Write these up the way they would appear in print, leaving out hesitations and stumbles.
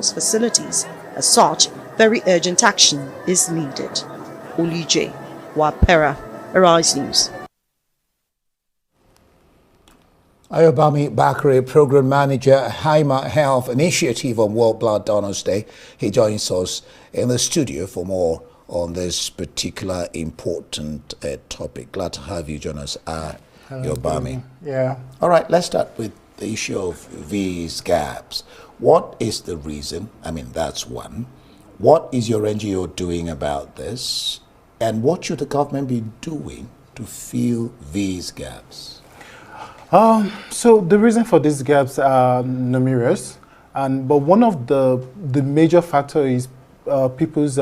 facilities. As such, very urgent action is needed. Olije Wapera, Arise News. Ayobami Bakre, Program Manager, Haima Health Initiative on World Blood Donors Day. He joins us in the studio for more on this particular important topic. Glad to have you join us, Ayobami. Yeah. All right, let's start with the issue of these gaps. What is the reason? I mean, that's one. What is your NGO doing about this? And what should the government be doing to fill these gaps? So the reason for these gaps are numerous, but one of the major factor is people's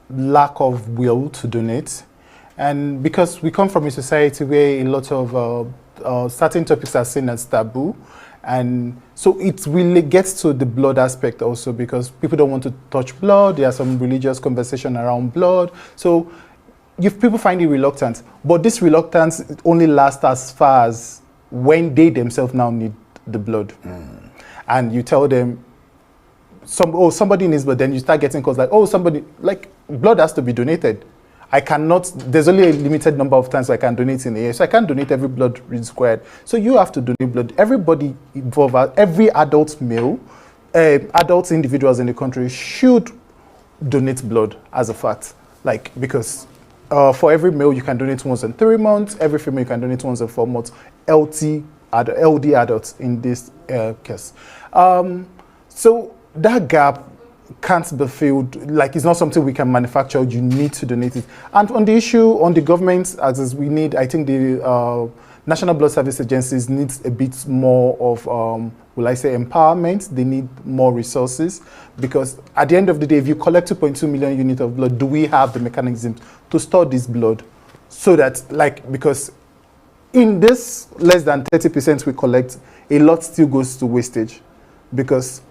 lack of will to donate. And because we come from a society where a lot of certain topics are seen as taboo, and so it really gets to the blood aspect also, because people don't want to touch blood. There are some religious conversation around blood. So if people find it reluctant, but this reluctance only lasts as far as when they themselves now need the blood. And you tell them, somebody needs blood, then you start getting calls like, blood has to be donated. I cannot, there's only a limited number of times I can donate in a year, so I can't donate every blood required. So you have to donate blood. Everybody involved, every adult male, adult individuals in the country should donate blood as a fact. Because for every male you can donate once in 3 months, every female you can donate once in 4 months, LD adults in this case. So that gap can't be filled, it's not something we can manufacture, you need to donate it. And on the issue, on the government, as we need, I think the National Blood Service Agencies needs a bit more of, empowerment. They need more resources, because at the end of the day, if you collect 2.2 million units of blood, do we have the mechanisms to store this blood? So that, because in this less than 30% we collect, a lot still goes to wastage. Because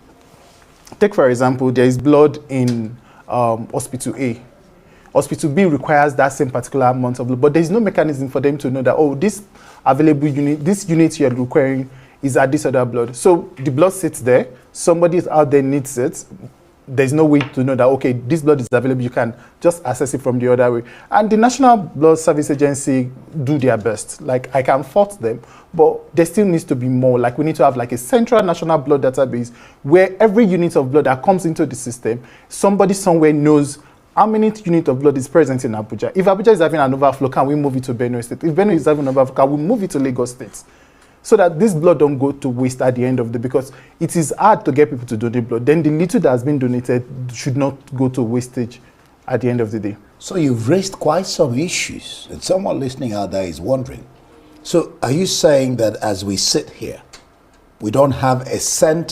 take, for example, there is blood in Hospital A. Hospital B requires that same particular amount of blood, but there is no mechanism for them to know that, this available unit, this unit you're requiring is at this other blood. So the blood sits there, somebody out there needs it. There's no way to know that, okay, this blood is available, you can just access it from the other way. And the National Blood Service Agency do their best. I can fault them, but there still needs to be more. We need to have a central national blood database where every unit of blood that comes into the system, somebody somewhere knows how many units of blood is present in Abuja. If Abuja is having an overflow, can we move it to Benue State? If Benue is having an overflow, can we move it to Lagos State? So that this blood don't go to waste at the end of the day, because it is hard to get people to donate blood. Then the little that has been donated should not go to wastage at the end of the day. So you've raised quite some issues, and someone listening out there is wondering. So are you saying that as we sit here, we don't have a center